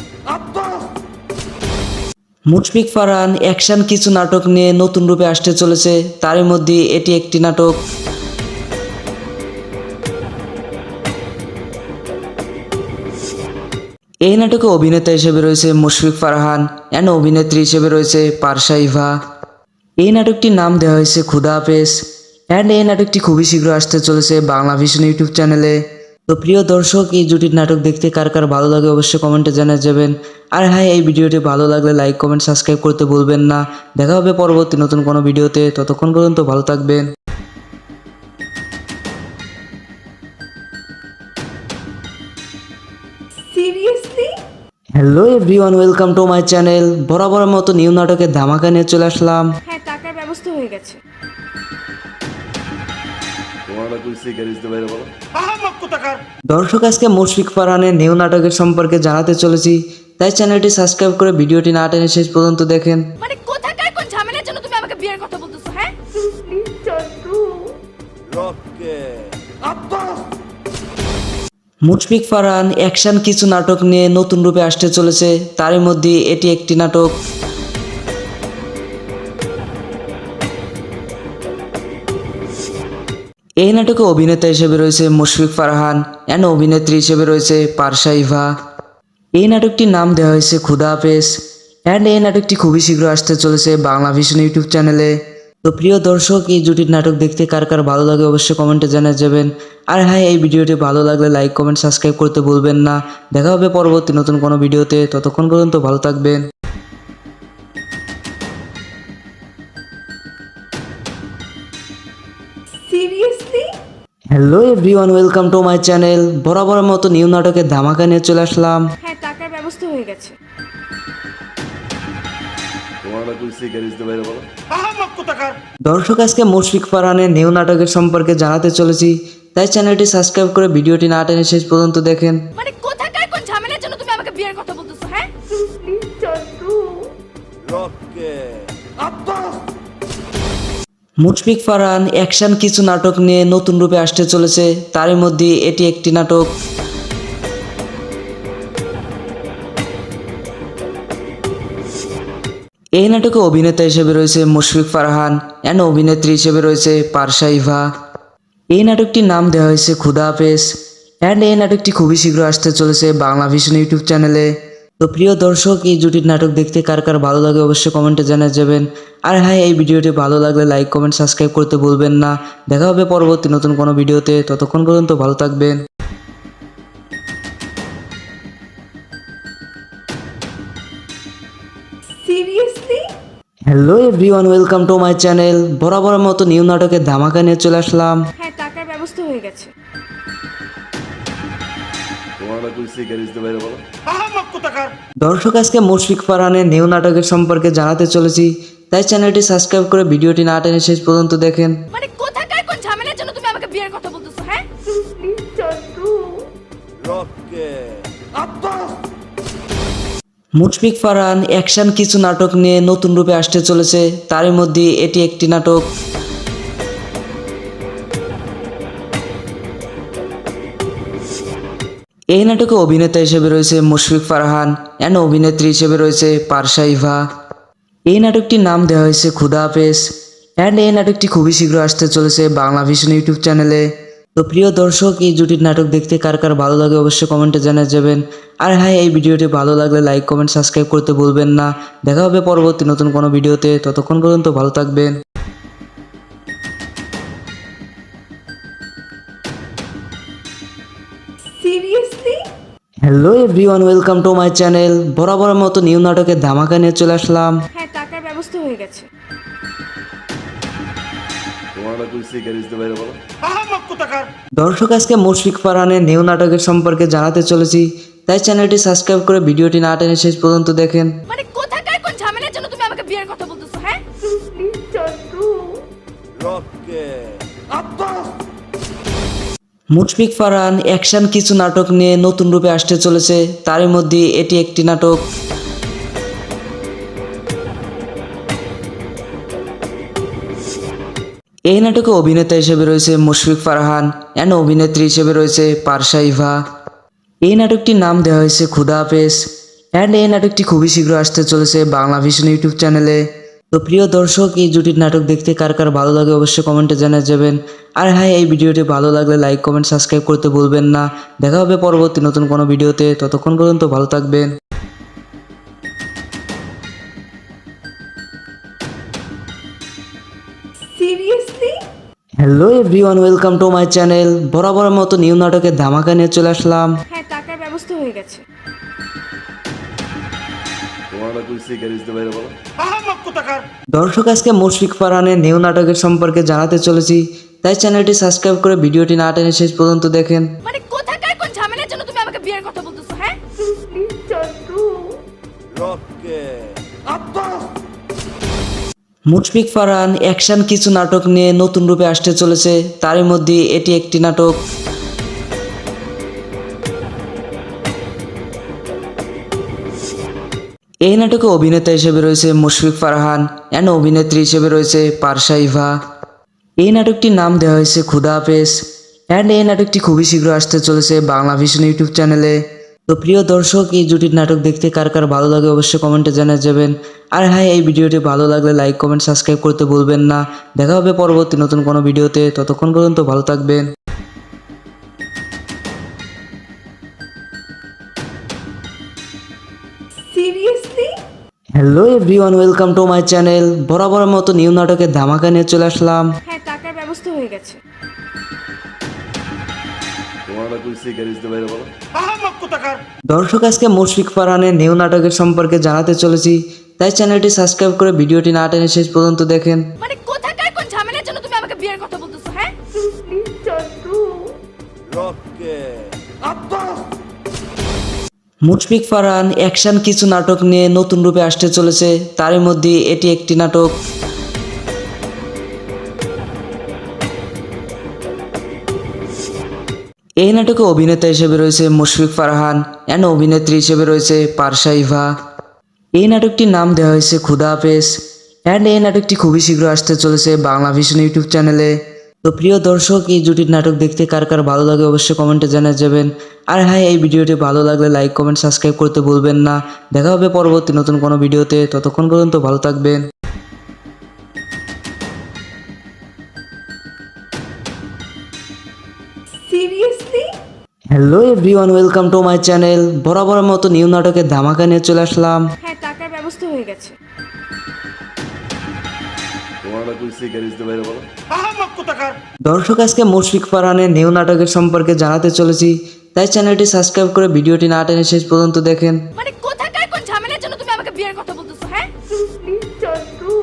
মুশফিক ফারহান অ্যাকশন কিছু নাটক নিয়ে নতুন রূপে আসতে চলেছে, তারই মধ্যে এটি একটি নাটক। এই নাটকে অভিনেতা হিসেবে রয়েছে মুশফিক ফারহান অ্যান্ড অভিনেত্রী হিসেবে রয়েছে পারসা ইভা। এই নাটকটির নাম দেওয়া হয়েছে খুদা হাফেজ অ্যান্ড এই নাটকটি খুবই শীঘ্র আসতে চলেছে বাংলা ভিশন ইউটিউব চ্যানেলে। তো প্রিয় দর্শক, এই জুটির নাটক দেখতে কার কার ভালো লাগে অবশ্যই কমেন্টে জানিয়ে যাবেন। আর হ্যাঁ, এই ভিডিওটি ভালো লাগলে লাইক কমেন্ট সাবস্ক্রাইব করতে ভুলবেন না। দেখা হবে পরবর্তী নতুন কোনো ভিডিওতে, ততক্ষণ পর্যন্ত ভালো থাকবেন। Seriously? Hello everyone, welcome to my channel. বরাবরের মতো নিউ নাটকের ধামাকা নিয়ে চলে আসলাম। হ্যাঁ, টাকার ব্যবস্থা হয়ে গেছে। তোমার না কইছি গ্যারেজ দিয়ে বাইরে বলো। দর্শক, আজকে মুশফিক ফারহানের নিউ নাটকের সম্পর্কে জানাতে চলেছি, তাই চ্যানেলটি সাবস্ক্রাইব করে ভিডিওটি না টেনে শেষ পর্যন্ত দেখেন। মানে কোথাকার কোন ঝামেলার জন্য তুমি আমাকে বিয়ের কথা বলতেছো? হ্যাঁ, রকেট মুশফিক ফারহান অ্যাকশন কিছু নাটক নিয়ে নতুন রূপে আসতে চলেছে, তারই মধ্যে এটি একটি নাটক। এই নাটকে অভিনেতা হিসেবে রয়েছে মুশফিক ফারহান অ্যান্ড অভিনেত্রী হিসেবে রয়েছে পারসা ইভা। এই নাটকটির নাম দেওয়া হয়েছে খুদা হাফেজ অ্যান্ড এই নাটকটি খুবই শীঘ্র আসতে চলেছে বাংলা ভিশন ইউটিউব চ্যানেলে। তো প্রিয় দর্শক, এই জুটির নাটক দেখতে কার কার ভালো লাগে অবশ্যই কমেন্টে জানিয়ে যাবেন। আর হ্যাঁ, এই ভিডিওটি ভালো লাগলে লাইক কমেন্ট সাবস্ক্রাইব করতে ভুলবেন না। দেখা হবে পরবর্তী নতুন কোনো ভিডিওতে, ততক্ষণ পর্যন্ত ভালো থাকবেন। Seriously? Hello everyone, welcome to my channel. বরাবরের মতো নিউ নাটকের ধামাকা নিয়ে চলে আসলাম। হ্যাঁ, টাকার ব্যবস্থা হয়ে গেছে। তোমার না কইছি গ্যারেজ দিয়ে বাইরে বলো। দর্শক, আজকে মুশফিক ফারহানের নিউ নাটকের সম্পর্কে জানাতে চলেছি, তাই চ্যানেলটি সাবস্ক্রাইব করে ভিডিওটি না টেনে শেষ পর্যন্ত দেখেন। মানে কোথাকার কোন ঝামেলার জন্য তুমি আমাকে বিয়ের কথা বলতেছো? হ্যাঁ, রকেট মুশফিক ফারহান অ্যাকশন কিছু নাটক নিয়ে নতুন রূপে আসতে চলেছে, তারই মধ্যে এটি একটি নাটক। এই নাটকে অভিনেতা হিসেবে রয়েছে মুশফিক ফারহান অ্যান্ড অভিনেত্রী হিসেবে রয়েছে পারসা ইভা। এই নাটকটির নাম দেওয়া হয়েছে খুদা হাফেজ অ্যান্ড এই নাটকটি খুবই শীঘ্র আসতে চলেছে বাংলা ভিশন ইউটিউব চ্যানেলে। তো প্রিয় দর্শক, এই জুটির নাটক দেখতে কার কার ভালো লাগে অবশ্যই কমেন্টে জানিয়ে যাবেন। আর হ্যাঁ, এই ভিডিওটি ভালো লাগলে লাইক কমেন্ট সাবস্ক্রাইব করতে ভুলবেন না। দেখা হবে পরবর্তী নতুন কোনো ভিডিওতে, ততক্ষণ পর্যন্ত ভালো থাকবেন। Seriously? Hello everyone, welcome to my channel. বরাবরের মতো নিউ নাটকের ধামাকা নিয়ে চলে আসলাম। হ্যাঁ, টাকার ব্যবস্থা হয়ে গেছে। তোমার না কইছি গ্যারেজ দিয়ে বাইরে বলো। দর্শক, আজকে মুশফিক ফারহানের নিউ নাটকের সম্পর্কে জানাতে চলেছি, তাই চ্যানেলটি সাবস্ক্রাইব করে ভিডিওটি না টেনে শেষ পর্যন্ত দেখেন। মানে কোথাকার কোন ঝামেলার জন্য তুমি আমাকে বিয়ের কথা বলতেছো? হ্যাঁ, মুশফিক ফারহান অ্যাকশন কিছু নাটক নিয়ে নতুন রূপে আসতে চলেছে, তারই মধ্যে এটি একটি নাটক। এই নাটকে অভিনেতা হিসেবে রয়েছে মুশফিক ফারহান অ্যান্ড অভিনেত্রী হিসেবে রয়েছে পারসা ইভা। এই নাটকটির নাম দেওয়া হয়েছে খুদা হাফেজ অ্যান্ড এই নাটকটি খুবই শীঘ্র আসতে চলেছে বাংলা ভিশন ইউটিউব চ্যানেলে। তো প্রিয় দর্শক, এই জুটির নাটক দেখতে কার কার ভালো লাগে অবশ্যই কমেন্টে জানিয়ে যাবেন। আর হ্যাঁ, এই ভিডিওটি ভালো লাগলে লাইক কমেন্ট সাবস্ক্রাইব করতে ভুলবেন না। দেখা হবে পরবর্তী নতুন কোনো ভিডিওতে, ততক্ষণ পর্যন্ত ভালো থাকবেন। Seriously? Hello everyone, welcome to my channel. বরাবরের মতো নিউ নাটকের ধামাকা নিয়ে চলে আসলাম। হ্যাঁ, টাকার ব্যবস্থা হয়ে গেছে। তোমার না কইছি গ্যারেজ দিতে বাইরে বলো। দর্শক, আজকে মুশফিক ফারহানের নিউ নাটকের সম্পর্কে জানাতে চলেছি, তাই চ্যানেলটি সাবস্ক্রাইব করে ভিডিওটি না টেনে শেষ পর্যন্ত দেখেন। মানে কোথাকার কোন ঝামেলার জন্য তুমি আমাকে বিয়ের কথা বলতেছো? হ্যাঁ, প্লিজ চন্দ্রু। মুশফিক ফারহান অ্যাকশন কিছু নাটক নিয়ে নতুন রূপে আসতে চলেছে, তারই মধ্যে এটি একটি নাটক। এই নাটকে অভিনেতা হিসেবে রয়েছে মুশফিক ফারহান অ্যান্ড অভিনেত্রী হিসেবে রয়েছে পারসা ইভা। এই নাটকটির নাম দেওয়া হয়েছে খুদা হাফেজ অ্যান্ড এই নাটকটি খুবই শীঘ্র আসতে চলেছে বাংলা ভিশন ইউটিউব চ্যানেলে। তো প্রিয় দর্শক, এই জুটির নাটক দেখতে কার কার ভালো লাগে অবশ্যই কমেন্টে জানিয়ে যাবেন। আর হ্যাঁ, এই ভিডিওটি ভালো লাগলে লাইক কমেন্ট সাবস্ক্রাইব করতে ভুলবেন না। দেখা হবে পরবর্তী নতুন কোনো ভিডিওতে, ততক্ষণ পর্যন্ত ভালো থাকবেন। Seriously? Hello everyone, welcome to my channel. বরাবরের মতো নিউ নাটকের ধামাকা নিয়ে চলে আসলাম। হ্যাঁ, টাকার ব্যবস্থা হয়ে গেছে। তোমার না কইছি গ্যারেজ দিতে বাইরে বলো। দর্শক, আজকে মুশফিক ফারহানের নিউ নাটকের সম্পর্কে জানাতে চলেছি, তাই চ্যানেলটি সাবস্ক্রাইব করে ভিডিওটি না টেনে শেষ পর্যন্ত দেখেন। মানে কোথাকার কোন ঝামেলার জন্য তুমি আমাকে বিয়ের কথা বলতেছো? হ্যাঁ, প্লিজ চন্দ্রু। মুশফিক ফারহান অ্যাকশন কিছু নাটক নিয়ে নতুন রূপে আসতে চলেছে, তারই মধ্যে এটি একটি নাটক। এই নাটকে অভিনেতা হিসেবে রয়েছে মুশফিক ফারহান অ্যান্ড অভিনেত্রী হিসেবে রয়েছে পারসা ইভা। এই নাটকটির নাম দেওয়া হয়েছে খুদা হাফেজ অ্যান্ড এই নাটকটি খুবই শীঘ্র আসতে চলেছে বাংলা ভিশন ইউটিউব চ্যানেলে। তো প্রিয় দর্শক, এই জুটির নাটক দেখতে কার কার ভালো লাগে অবশ্যই কমেন্টে জানিয়ে যাবেন। আর হ্যাঁ, এই ভিডিওটি ভালো লাগলে লাইক কমেন্ট সাবস্ক্রাইব করতে ভুলবেন না। দেখা হবে পরবর্তী নতুন কোনো ভিডিওতে, ততক্ষণ পর্যন্ত ভালো থাকবেন। Seriously? Hello everyone, welcome to my channel. বরাবরের মতো নিউ নাটকের ধামাকা নিয়ে চলে আসলাম। হ্যাঁ, টাকার ব্যবস্থা হয়ে গেছে। তোমার না কইছি গ্যারেজ দিতে বাইরে বলো। দর্শক, আজকে মুশফিক ফারহানের নিউ নাটকের সম্পর্কে জানাতে চলেছি, তাই চ্যানেলটি সাবস্ক্রাইব করে ভিডিওটি না টেনে শেষ পর্যন্ত দেখেন। মানে কোথাকার কোন ঝামেলার জন্য তুমি আমাকে বিয়ের কথা বলতেছো? হ্যাঁ, প্লিজ চন্দ্রু। মুশফিক ফারহান অ্যাকশন কিছু নাটক নিয়ে নতুন রূপে আসতে চলেছে, তারই মধ্যে এটি একটি নাটক। এই নাটকে অভিনেতা হিসেবে রয়েছে মুশফিক ফারহান অ্যান্ড অভিনেত্রী হিসেবে রয়েছে পারসা ইভা। এই নাটকটির নাম দেওয়া হয়েছে খুদা হাফেজ অ্যান্ড এই নাটকটি খুবই শীঘ্র আসতে চলেছে বাংলা ভিশন ইউটিউব চ্যানেলে। তো প্রিয় দর্শক, এই জুটির নাটক দেখতে কার কার ভালো লাগে অবশ্যই কমেন্টে জানিয়ে যাবেন। আর হ্যাঁ, এই ভিডিওটি ভালো লাগলে লাইক কমেন্ট সাবস্ক্রাইব করতে ভুলবেন না। দেখা হবে পরবর্তী নতুন কোনো ভিডিওতে, ততক্ষণ পর্যন্ত ভালো থাকবেন। Seriously? Hello everyone, welcome to my channel. বরাবরের মতো নিউ নাটকের ধামাকা নিয়ে চলে আসলাম। হ্যাঁ, টাকার ব্যবস্থা হয়ে গেছে। তোমার না কইছি গ্যারেজ দিতে বাইরে বলো। দর্শক, আজকে মুশফিক ফারহানের নিউ নাটকের সম্পর্কে জানাতে চলেছি, তাই চ্যানেলটি সাবস্ক্রাইব করে ভিডিওটি না টেনে শেষ পর্যন্ত দেখেন। মানে কোথাকার কোন ঝামেলার জন্য তুমি আমাকে বিয়ের কথা বলতেছো? হ্যাঁ, প্লিজ চন্দ্রু।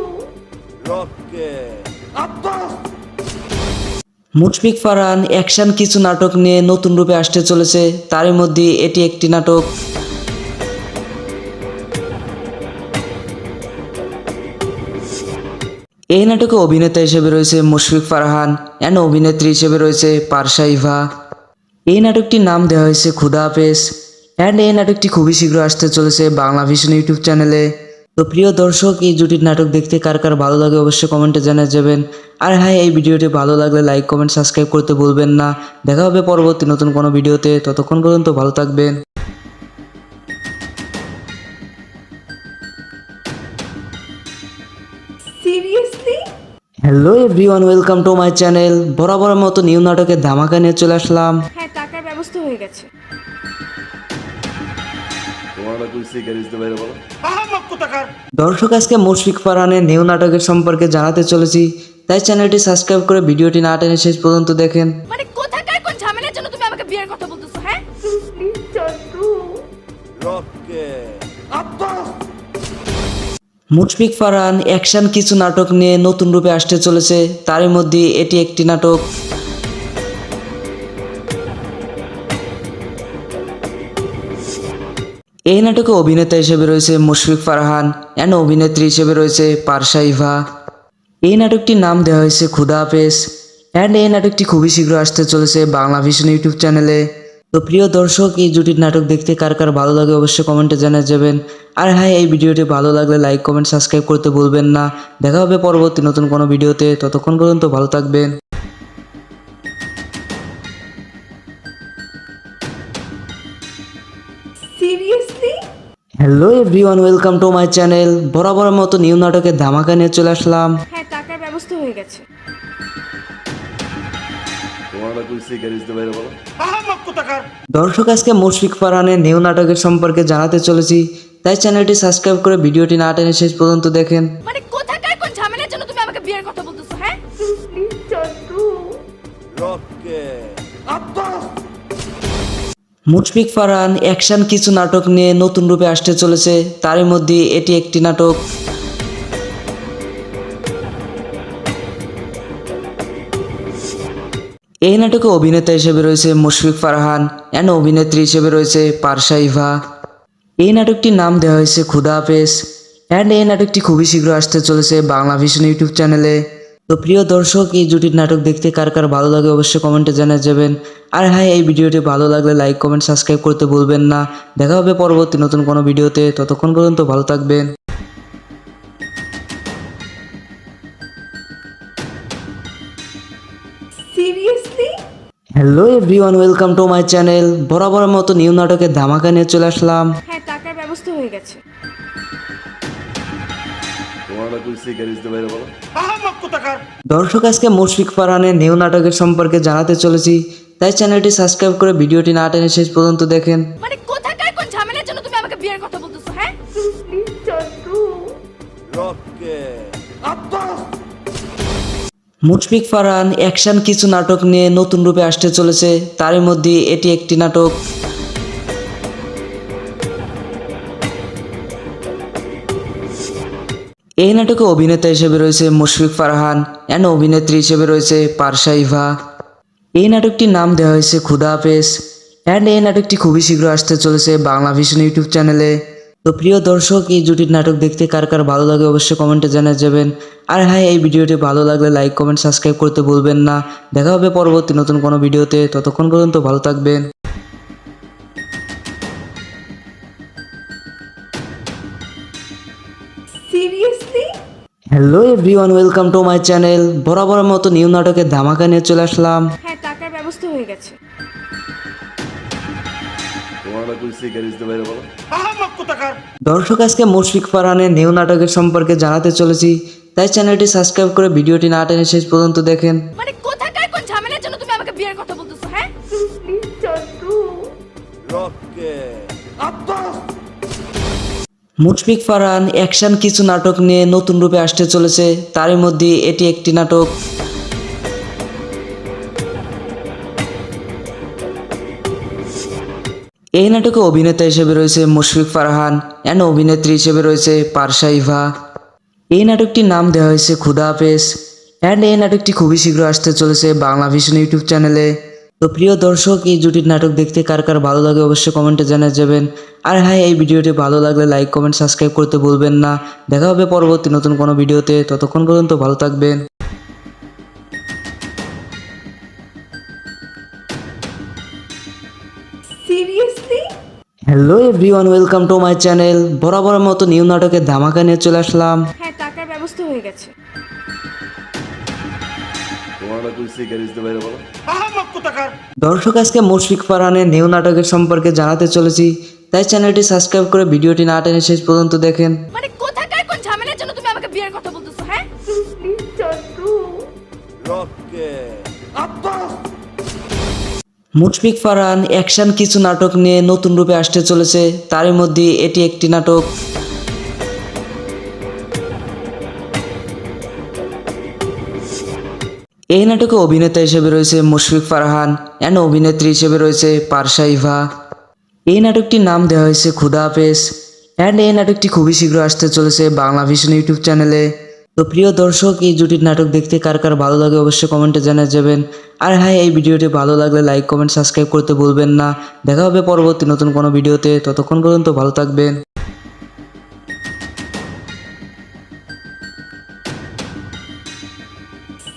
মুশফিক ফারহান অ্যাকশন কিছু নাটক নিয়ে নতুন রূপে আসতে চলেছে, তারই মধ্যে এটি একটি নাটক। এই নাটকে অভিনেতা হিসেবে রয়েছে মুশফিক ফারহান অ্যান্ড অভিনেত্রী হিসেবে রয়েছে পারসা ইভা। এই নাটকটির নাম দেওয়া হয়েছে খুদা হাফেজ অ্যান্ড এই নাটকটি খুবই শীঘ্র আসতে চলেছে বাংলা ভিশন ইউটিউব চ্যানেলে। তো প্রিয় দর্শক, এই জুটির নাটক দেখতে কার কার ভালো লাগে অবশ্যই কমেন্টে জানিয়ে যাবেন। আর হ্যাঁ, এই ভিডিওটি ভালো লাগলে লাইক কমেন্ট সাবস্ক্রাইব করতে ভুলবেন না। দেখা হবে পরবর্তী নতুন কোনো ভিডিওতে, ততক্ষণ পর্যন্ত ভালো থাকবেন। Seriously? Hello everyone, welcome to my channel. বরাবরের মতো নিউ নাটকের ধামাকা নিয়ে চলে আসলাম। হ্যাঁ, টাকার ব্যবস্থা হয়ে গেছে। তোমার না কইছে গ্যারেজ দে বাইরে বলো। দর্শক, আজকে মুশফিক ফারহানের নিউ নাটকের সম্পর্কে জানাতে চলেছি, তাই চ্যানেলটি সাবস্ক্রাইব করে ভিডিওটি না টেনে শেষ পর্যন্ত দেখেন। মানে কোথাকার কোন ঝামেলার জন্য তুমি আমাকে বিয়ের কথা বলতেছো? হ্যাঁ, প্লিজ চন্দ্রু। মুশফিক ফারহান অ্যাকশন কিছু নাটক নিয়ে নতুন রূপে আসতে চলেছে, তারই মধ্যে এটি একটি নাটক। এই নাটকে অভিনেতা হিসেবে রয়েছে মুশফিক ফারহান অ্যান্ড অভিনেত্রী হিসেবে রয়েছে পারসা ইভা। এই নাটকটির নাম দেওয়া হয়েছে খুদা হাফেজ অ্যান্ড এই নাটকটি খুবই শীঘ্র আসতে চলেছে বাংলা ভিশন ইউটিউব চ্যানেলে। তো প্রিয় দর্শক, এই জুটির নাটক দেখতে কার কার ভালো লাগে অবশ্যই কমেন্টে জানিয়ে যাবেন। আর হ্যাঁ, এই ভিডিওটি ভালো লাগলে লাইক কমেন্ট সাবস্ক্রাইব করতে ভুলবেন না। দেখা হবে পরবর্তী নতুন কোনো ভিডিওতে, ততক্ষণ পর্যন্ত ভালো থাকবেন। Seriously? Hello everyone, welcome to my channel. বরাবরের মতো নিউ নাটকের ধামাকা নিয়ে চলে আসলাম। হ্যাঁ, টাকার ব্যবস্থা হয়ে গেছে। তোমার না কইছে গ্যারেজ দে বাইরে বলো। দর্শক, আজকে মুশফিক ফারহানের নিউ নাটকের সম্পর্কে জানাতে চলেছি, তাই চ্যানেলটি সাবস্ক্রাইব করে ভিডিওটি না টেনে শেষ পর্যন্ত দেখেন। মানে কোথাকার কোন ঝামেলার জন্য তুমি আমাকে বিয়ের কথা বলতেছো? হ্যাঁ, প্লিজ চন্দ্রু। মুশফিক ফারহান অ্যাকশন কিছু নাটক নিয়ে নতুন রূপে আসতে চলেছে, তারই মধ্যে এটি একটি নাটক। এই নাটকে অভিনেতা হিসেবে রয়েছে মুশফিক ফারহান অ্যান্ড অভিনেত্রী হিসেবে রয়েছে পারসা ইভা। এই নাটকটির নাম দেওয়া হয়েছে খুদা হাফেজ অ্যান্ড এই নাটকটি খুবই শীঘ্র আসতে চলেছে বাংলা ভিশন ইউটিউব চ্যানেলে। তো প্রিয় দর্শক, এই জুটির নাটক দেখতে কার কার ভালো লাগে অবশ্যই কমেন্টে জানিয়ে যাবেন। আর হ্যাঁ, এই ভিডিওটি ভালো লাগলে লাইক কমেন্ট সাবস্ক্রাইব করতে ভুলবেন না। দেখা হবে পরবর্তী নতুন কোনো ভিডিওতে, ততক্ষণ পর্যন্ত ভালো থাকবেন। Seriously? Hello everyone, welcome to my channel. বরাবরের মতো নিউ নাটকের ধামাকা নিয়ে চলে আসলাম। হ্যাঁ, টাকার ব্যবস্থা হয়ে গেছে। তোমার না কইছে গ্যারেজ দে বাইরে বলো। দর্শক, আজকে মুশফিক ফারহানের নিউ নাটকের সম্পর্কে জানাতে চলেছি, তাই চ্যানেলটি সাবস্ক্রাইব করে ভিডিওটি না টেনে শেষ পর্যন্ত দেখেন। মানে কোথাকার কোন ঝামেলার জন্য তুমি আমাকে বিয়ের কথা বলতেছো? হ্যাঁ, প্লিজ চন্দ্রু। মুশফিক ফারহান অ্যাকশন কিছু নাটক নিয়ে নতুন রূপে আসতে চলেছে, তারই মধ্যে এটি একটি নাটক। এই নাটকে অভিনেতা হিসেবে রয়েছে মুশফিক ফারহান অ্যান্ড অভিনেত্রী হিসেবে রয়েছে পারসা ইভা। এই নাটকটির নাম দেওয়া হয়েছে খুদা হাফেজ অ্যান্ড এই নাটকটি খুবই শীঘ্র আসতে চলেছে বাংলা ভিশন ইউটিউব চ্যানেলে। তো প্রিয় দর্শক, এই জুটির নাটক দেখতে কার কার ভালো লাগে অবশ্যই কমেন্টে জানিয়ে যাবেন। আর হ্যাঁ, এই ভিডিওটি ভালো লাগলে লাইক কমেন্ট সাবস্ক্রাইব করতে ভুলবেন না। দেখা হবে পরবর্তী নতুন কোনো ভিডিওতে, ততক্ষণ পর্যন্ত ভালো থাকবেন। Seriously? Hello everyone, welcome to my channel. বরাবরের মতো নিউ নাটকের ধামাকা নিয়ে চলে আসলাম। হ্যাঁ, টাকার ব্যবস্থা হয়ে গেছে। তোমার না কইছে গ্যারেজ দে বাইরে বলো। দর্শক, আজকে মুশফিক ফারহানের নিউ নাটকের সম্পর্কে জানাতে চলেছি, তাই চ্যানেলটি সাবস্ক্রাইব করে ভিডিওটি না টেনে শেষ পর্যন্ত দেখেন। মানে কোথাকার কোন ঝামেলার জন্য তুমি আমাকে বিয়ের কথা বলতেছো? হ্যাঁ, প্লিজ চন্দ্রু। মুশফিক ফারহান অ্যাকশন কিছু নাটক নিয়ে নতুন রূপে আসতে চলেছে, তারই মধ্যে এটি একটি নাটক। এই নাটকে অভিনেতা হিসেবে রয়েছে মুশফিক ফারহান অ্যান্ড অভিনেত্রী হিসেবে রয়েছে পারসা ইভা। এই নাটকটির নাম দেওয়া হয়েছে খুদা হাফেজ অ্যান্ড এই নাটকটি খুবই শীঘ্র আসতে চলেছে বাংলা ভিশন ইউটিউব চ্যানেলে। তো প্রিয় দর্শক, এই জুটির নাটক দেখতে কার কার ভালো লাগে অবশ্যই কমেন্টে জানিয়ে যাবেন। আর হ্যাঁ, এই ভিডিওটি ভালো লাগলে লাইক কমেন্ট সাবস্ক্রাইব করতে ভুলবেন না। দেখা হবে পরবর্তী নতুন কোনো ভিডিওতে, ততক্ষণ পর্যন্ত ভালো থাকবেন। Hello everyone, welcome to my channel. বরাবরের মতো নিউ নাটকের ধামাকা নিয়ে চলে আসলাম। হ্যাঁ, টাকার ব্যবস্থা হয়ে গেছে। তোমার না কইছি গ্যারেজ দিতে বাইরে বলো। দর্শক, আজকে মুশফিক ফারহানের নিউ নাটকের সম্পর্কে জানাতে চলেছি, তাই চ্যানেলটি সাবস্ক্রাইব করে ভিডিওটি না টেনে শেষ পর্যন্ত দেখেন। মানে কোথাকার কোন ঝামেলার জন্য তুমি আমাকে বিয়ের কথা বলতেছো? হ্যাঁ, মুশফিক ফারহান অ্যাকশন কিছু নাটক নিয়ে নতুন রূপে আসতে চলেছে, তারই মধ্যে এটি একটি নাটক। এই নাটকে অভিনেতা হিসেবে রয়েছে মুশফিক ফারহান অ্যান্ড অভিনেত্রী হিসেবে রয়েছে পারসা ইভা। এই নাটকটির নাম দেওয়া হয়েছে খুদা হাফেজ অ্যান্ড এই নাটকটি খুবই শীঘ্র আসতে চলেছে বাংলা ভিশন ইউটিউব চ্যানেলে। তো প্রিয় দর্শক, এই জুটির নাটক দেখতে কার কার ভালো লাগে অবশ্যই কমেন্টে জানিয়ে যাবেন। আর হ্যাঁ, এই ভিডিওটি ভালো লাগলে লাইক কমেন্ট সাবস্ক্রাইব করতে ভুলবেন না। দেখা হবে পরবর্তী নতুন কোনো ভিডিওতে, ততক্ষণ পর্যন্ত ভালো থাকবেন।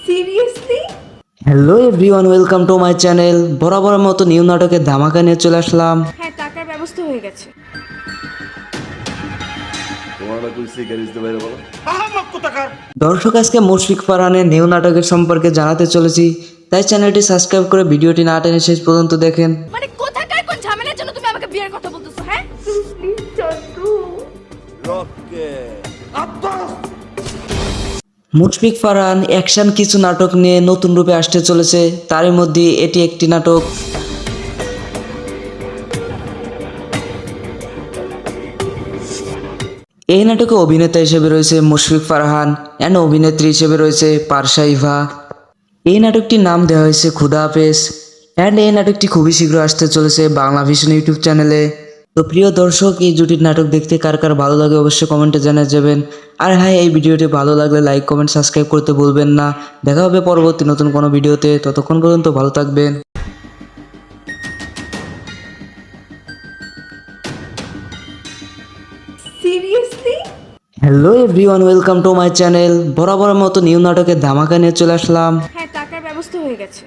Seriously? Hello everyone, welcome to my channel. বরাবরের মতো নিউ নাটকের ধামাকা নিয়ে চলে আসলাম। হ্যাঁ, টাকার ব্যবস্থা হয়ে গেছে। তোমার না কইছি গ্যারেজ দিতে বাইরে বলো। দর্শক, আজকে মুশফিক ফারহানের নিউ নাটকের সম্পর্কে জানাতে চলেছি, তাই চ্যানেলটি সাবস্ক্রাইব করে ভিডিওটি না টেনে শেষ পর্যন্ত দেখেন। মানে কোথাকার কোন ঝামেলার জন্য তুমি আমাকে বিয়ের কথা বলতেছো? হ্যাঁ, মুশফিক ফারহান অ্যাকশন কিছু নাটক নিয়ে নতুন রূপে আসতে চলেছে, তারই মধ্যে এটি একটি নাটক। এই নাটকে অভিনেতা হিসেবে রয়েছে মুশফিক ফারহান অ্যান্ড অভিনেত্রী হিসেবে রয়েছে পারসা ইভা। এই নাটকটির নাম দেওয়া হয়েছে খুদা হাফেজ অ্যান্ড এই নাটকটি খুবই শীঘ্র আসতে চলেছে বাংলা ভিশন ইউটিউব চ্যানেলে। তো প্রিয় দর্শক, এই জুটির নাটক দেখতে কার কার ভালো লাগে অবশ্যই কমেন্টে জানিয়ে যাবেন। আর হ্যাঁ, এই ভিডিওটি ভালো লাগলে লাইক কমেন্ট সাবস্ক্রাইব করতে ভুলবেন না। দেখা হবে পরবর্তী নতুন কোনো ভিডিওতে, ততক্ষণ পর্যন্ত ভালো থাকবেন। Seriously? Hello everyone, welcome to my channel. বরাবরের মতো নিউ নাটকের ধামাকা নিয়ে চলে আসলাম। হ্যাঁ, টাকার ব্যবস্থা হয়ে গেছে।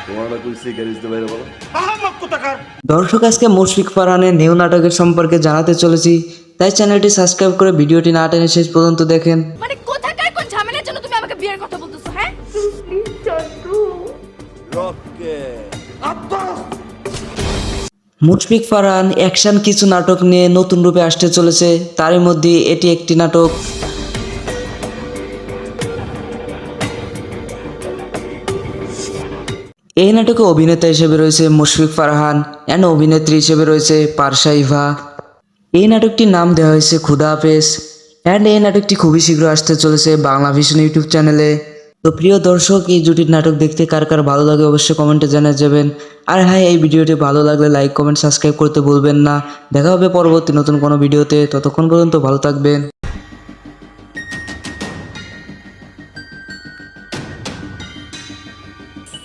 তোমার না কইছি গ্যারেজ দিতে বাইরে বলো। দর্শক, আজকে মুশফিক ফারহানের নিউ নাটকের সম্পর্কে জানাতে চলেছি, তাই চ্যানেলটি সাবস্ক্রাইব করে ভিডিওটি না টেনে শেষ পর্যন্ত দেখেন। মানে কোথাকার কোন ঝামেলার জন্য তুমি আমাকে বিয়ের কথা বলতেছো? হ্যাঁ, মুশফিক ফারহান অ্যাকশন কিছু নাটক নিয়ে নতুন রূপে আসতে চলেছে, তারই মধ্যে এটি একটি নাটক। এই নাটকে অভিনেতা হিসেবে রয়েছে মুশফিক ফারহান অ্যান্ড অভিনেত্রী হিসেবে রয়েছে পারসা ইভা। এই নাটকটির নাম দেওয়া হয়েছে খুদা হাফেজ অ্যান্ড এই নাটকটি খুবই শীঘ্র আসতে চলেছে বাংলা ভিশন ইউটিউব চ্যানেলে। তো প্রিয় দর্শক, এই জুটির নাটক দেখতে কার কার ভালো লাগে অবশ্যই কমেন্টে জানিয়ে যাবেন। আর হ্যাঁ, এই ভিডিওটি ভালো লাগলে লাইক কমেন্ট সাবস্ক্রাইব করতে ভুলবেন না। দেখা হবে পরবর্তী নতুন কোনো ভিডিওতে, ততক্ষণ পর্যন্ত ভালো থাকবেন।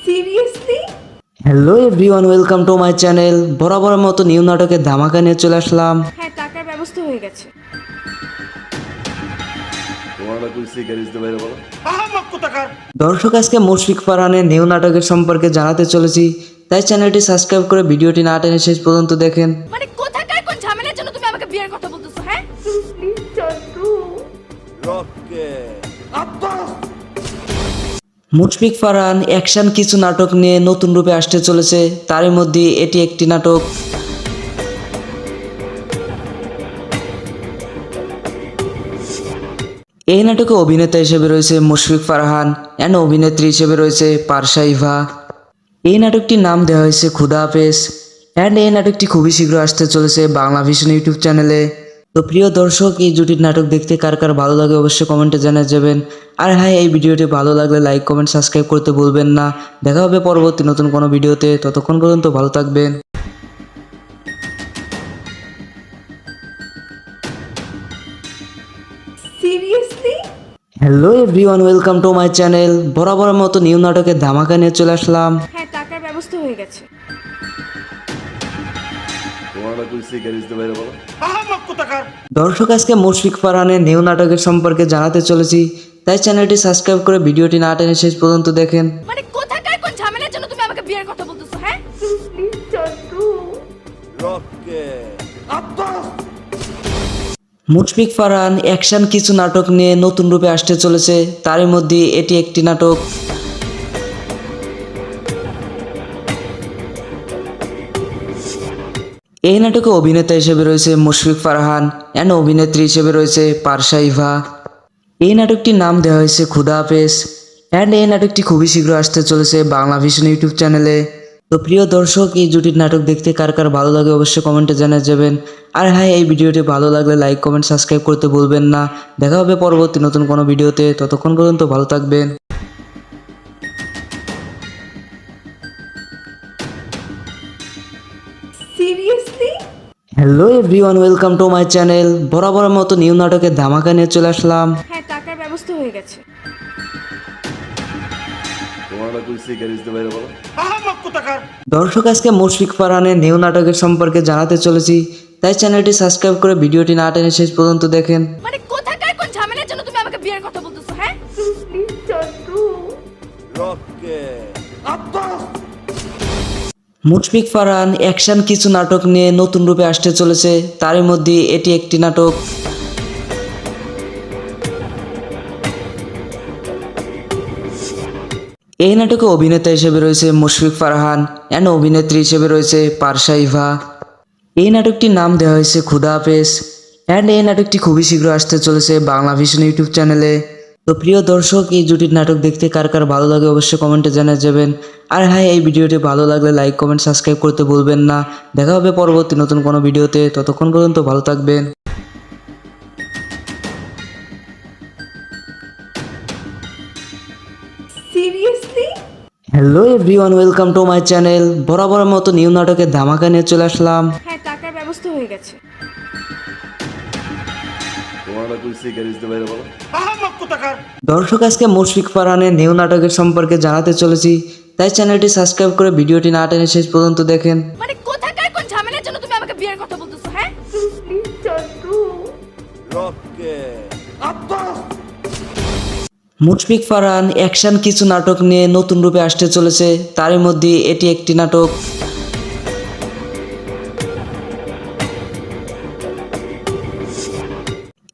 Seriously? Hello everyone, welcome to my channel. বরাবরের মতো নিউ নাটকের ধামাকা নিয়ে চলে আসলাম। হ্যাঁ, টাকার ব্যবস্থা হয়ে গেছে। তোমার না কইছি গ্যারেজ দিতে বাইরে বলো। দর্শক, আজকে মুশফিক ফারহানের নিউ নাটকের সম্পর্কে জানাতে চলেছি, তাই চ্যানেলটি সাবস্ক্রাইব করে ভিডিওটি না টেনে শেষ পর্যন্ত দেখেন। মানে কোথাকার কোন ঝামেলার জন্য তুমি আমাকে বিয়ের কথা বলতেছো? হ্যাঁ, মুশফিক ফারহান অ্যাকশন কিছু নাটক নিয়ে নতুন রূপে আসতে চলেছে, তারই মধ্যে এটি একটি নাটক। এই নাটকে অভিনেতা হিসেবে রয়েছে মুশফিক ফারহান অ্যান্ড অভিনেত্রী হিসেবে রয়েছে পারসা ইভা। এই নাটকটির নাম দেওয়া হয়েছে খুদা হাফেজ অ্যান্ড এই নাটকটি খুবই শীঘ্র আসতে চলেছে বাংলা ভিশন ইউটিউব চ্যানেলে। তো প্রিয় দর্শক, এই জুটির নাটক দেখতে কার কার ভালো লাগে অবশ্যই কমেন্টে জানিয়ে যাবেন। আর হ্যাঁ, এই ভিডিওটি ভালো লাগলে লাইক কমেন্ট সাবস্ক্রাইব করতে ভুলবেন না। দেখা হবে পরবর্তী নতুন কোনো ভিডিওতে, ততক্ষণ পর্যন্ত ভালো থাকবেন। Seriously? Hello everyone, welcome to my channel. বরাবরের মতো নিউ নাটকের ধামাকা নিয়ে চলে আসলাম। হ্যাঁ, টাকার ব্যবস্থা হয়ে গেছে। তোমার না কইছি গ্যারেজ দিতে বাইরে বলো। দর্শক, আজকে মুশফিক ফারহানের নিউ নাটকের সম্পর্কে জানাতে চলেছি, তাই চ্যানেলটি সাবস্ক্রাইব করে ভিডিওটি না টেনে শেষ পর্যন্ত দেখেন। মানে কোথাকার কোন ঝামেলার জন্য তুমি আমাকে বিয়ের কথা বলতেছো? হ্যাঁ, মুশফিক ফারহান অ্যাকশন কিছু নাটক নিয়ে নতুন রূপে আসতে চলেছে, তারই মধ্যে এটি একটি নাটক। এই নাটকে অভিনেতা হিসেবে রয়েছে মুশফিক ফারহান অ্যান্ড অভিনেত্রী হিসেবে রয়েছে পারসা ইভা। এই নাটকটির নাম দেওয়া হয়েছে খুদা হাফেজ অ্যান্ড এই নাটকটি খুবই শীঘ্র আসতে চলেছে বাংলা ভিশন ইউটিউব চ্যানেলে। তো প্রিয় দর্শক, এই জুটির নাটক দেখতে কার কার ভালো লাগে অবশ্যই কমেন্টে জানিয়ে যাবেন। আর হ্যাঁ, এই ভিডিওটি ভালো লাগলে লাইক কমেন্ট সাবস্ক্রাইব করতে ভুলবেন না। দেখা হবে পরবর্তী নতুন কোনো ভিডিওতে, ততক্ষণ পর্যন্ত ভালো থাকবেন। Seriously? Hello everyone, welcome to my channel. বরাবরের মতো নিউ নাটকের ধামাকা নিয়ে চলে আসলাম। হ্যাঁ, টাকার ব্যবস্থা হয়ে গেছে। তোমার কইছে গ্যারেজ দিতে বাইরে বলো। দর্শক, আজকে মুশফিক ফারহানের নিউ নাটকের সম্পর্কে জানাতে চলেছি, তাই চ্যানেলটি সাবস্ক্রাইব করে ভিডিওটি না টেনে শেষ পর্যন্ত দেখেন। মানে কোথাকার কোন ঝামেলার জন্য তুমি আমাকে বিয়ের কথা বলতেছো? হ্যাঁ, প্লিজ চন্দ্রু। মুশফিক ফারহান অ্যাকশন কিছু নাটক নিয়ে নতুন রূপে আসতে চলেছে, তারই মধ্যে এটি একটি নাটক। এই নাটকে অভিনেতা হিসেবে রয়েছে মুশফিক ফারহান অ্যান্ড অভিনেত্রী হিসেবে রয়েছে পারসা ইভা। এই নাটকটির নাম দেওয়া হয়েছে খুদা হাফেজ অ্যান্ড এই নাটকটি খুবই শীঘ্র আসতে চলেছে বাংলা ভিশন ইউটিউব চ্যানেলে। তো প্রিয় দর্শক, এই জুটির নাটক দেখতে কার কার ভালো লাগে অবশ্যই কমেন্টে জানিয়ে যাবেন। আর হ্যাঁ, এই ভিডিওটি ভালো লাগলে লাইক কমেন্ট সাবস্ক্রাইব করতে ভুলবেন না। দেখা হবে পরবর্তী নতুন কোনো ভিডিওতে, ততক্ষণ পর্যন্ত ভালো থাকবেন। Seriously? Hello everyone, welcome to my channel. বরাবরের মতো নিউ নাটকের ধামাকা নিয়ে চলে আসলাম। হ্যাঁ, টাকার ব্যবস্থা হয়ে গেছে। তোমার কইছে গ্যারেজ দিতে বাইরে বলো। দর্শক, আজকে মুশফিক ফারহানের নিউ নাটকের সম্পর্কে জানাতে চলেছি, তাই চ্যানেলটি সাবস্ক্রাইব করে ভিডিওটি না টেনে শেষ পর্যন্ত দেখেন। মানে কোথাকার কোন ঝামেলার জন্য তুমি আমাকে বিয়ের কথা বলতেছো? হ্যাঁ, প্লিজ চন্দ্রু। মুশফিক ফারহান অ্যাকশন কিছু নাটক নিয়ে নতুন রূপে আসতে চলেছে, তারই মধ্যে এটি একটি নাটক।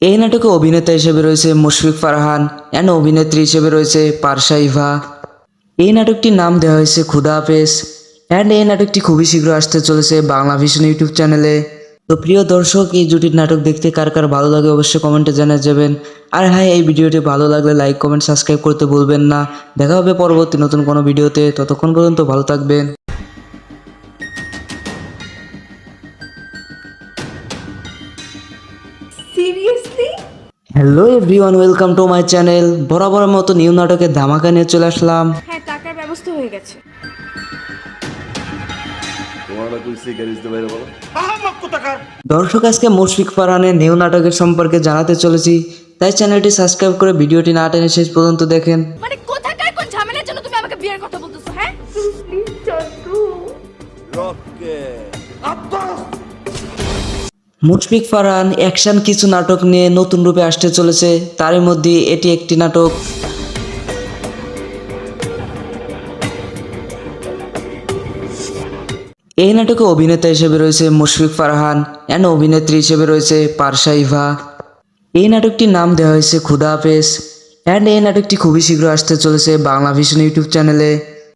এই নাটকে অভিনেতা হিসেবে রয়েছে মুশফিক ফারহান অ্যান্ড অভিনেত্রী হিসেবে রয়েছে পারসা ইভা। এই নাটকটির নাম দেওয়া হয়েছে খুদা হাফেজ অ্যান্ড এই নাটকটি খুবই শীঘ্র আসতে চলেছে বাংলা ভিশন ইউটিউব চ্যানেলে। তো প্রিয় দর্শক, এই জুটির নাটক দেখতে কার কার ভালো লাগে অবশ্যই কমেন্টে জানিয়ে যাবেন। আর হ্যাঁ, এই ভিডিওটি ভালো লাগলে লাইক কমেন্ট সাবস্ক্রাইব করতে ভুলবেন না। দেখা হবে পরবর্তী নতুন কোনো ভিডিওতে, ততক্ষণ পর্যন্ত ভালো থাকবেন। Seriously? Hello everyone, welcome to my channel. বরাবরের মতো নিউ নাটকের ধামাকা নিয়ে চলে আসলাম। হ্যাঁ, টাকার ব্যবস্থা হয়ে গেছে। তোমার কইছে গ্যারেজ দিতে বাইরে বলো। দর্শক, আজকে মুশফিক ফারহানের নিউ নাটকের সম্পর্কে জানাতে চলেছি, তাই চ্যানেলটি সাবস্ক্রাইব করে ভিডিওটি না টেনে শেষ পর্যন্ত দেখেন। মানে কোথাকার কোন ঝামেলার জন্য তুমি আমাকে বিয়ের কথা বলতেছো? হ্যাঁ, প্লিজ চন্দ্রু। মুশফিক ফারহান অ্যাকশন কিছু নাটক নিয়ে নতুন রূপে আসতে চলেছে, তারই মধ্যে এটি একটি নাটক। এই নাটকে অভিনেতা হিসেবে রয়েছে মুশফিক ফারহান অ্যান্ড অভিনেত্রী হিসেবে রয়েছে পারসা ইভা। এই নাটকটির নাম দেওয়া হয়েছে খুদা হাফেজ অ্যান্ড এই নাটকটি খুবই শীঘ্র আসতে চলেছে বাংলা ভিশন ইউটিউব চ্যানেলে।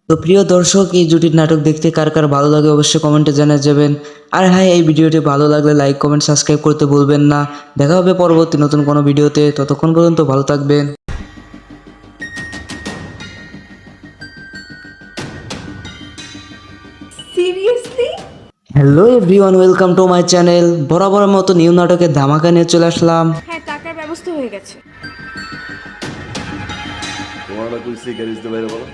তো প্রিয় দর্শক, এই জুটির নাটক দেখতে কার কার ভালো লাগে অবশ্যই কমেন্টে জানিয়ে যাবেন। আর হ্যাঁ, এই ভিডিওটি ভালো লাগলে লাইক কমেন্ট সাবস্ক্রাইব করতে ভুলবেন না। দেখা হবে পরবর্তী নতুন কোনো ভিডিওতে, ততক্ষণ পর্যন্ত ভালো থাকবেন। Seriously? Hello everyone, welcome to my channel. বরাবরের মতো নিউ নাটকের ধামাকা নিয়ে চলে আসলাম। হ্যাঁ, টাকার ব্যবস্থা হয়ে গেছে। তোমার কইছে গ্যারেজ দিতে বাইরে বলো।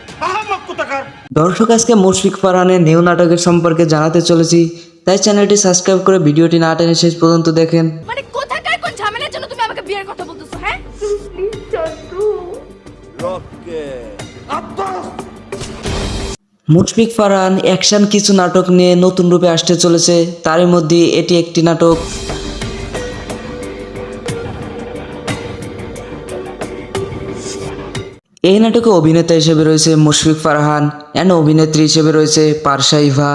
দর্শক, আজকে মুশফিক ফারহানের নিউ নাটকের সম্পর্কে জানাতে চলেছি, তাই চ্যানেলটি সাবস্ক্রাইব করে ভিডিওটি না টেনে শেষ পর্যন্ত দেখেন। মানে কোথাকার কোন ঝামেলার জন্য তুমি আমাকে বিয়ের কথা বলতেছো? হ্যাঁ, প্লিজ চন্দ্রু। মুশফিক ফারহান অ্যাকশন কিছু নাটক নিয়ে নতুন রূপে আসতে চলেছে, তারই মধ্যে এটি একটি নাটক। এই নাটকে অভিনেতা হিসেবে রয়েছে মুশফিক ফারহান অ্যান্ড অভিনেত্রী হিসেবে রয়েছে পারসা ইভা।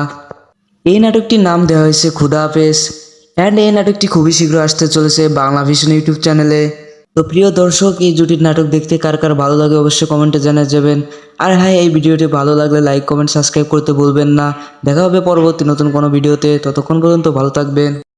এই নাটকটির নাম দেওয়া হয়েছে খুদা হাফেজ অ্যান্ড এই নাটকটি খুবই শীঘ্র আসতে চলেছে বাংলা ভিশন ইউটিউব চ্যানেলে। তো প্রিয় দর্শক, এই জুটির নাটক দেখতে কার কার ভালো লাগে অবশ্যই কমেন্টে জানিয়ে যাবেন। আর হ্যাঁ, এই ভিডিওটি ভালো লাগলে লাইক কমেন্ট সাবস্ক্রাইব করতে ভুলবেন না। দেখা হবে পরবর্তী নতুন কোনো ভিডিওতে, ততক্ষণ পর্যন্ত ভালো থাকবেন।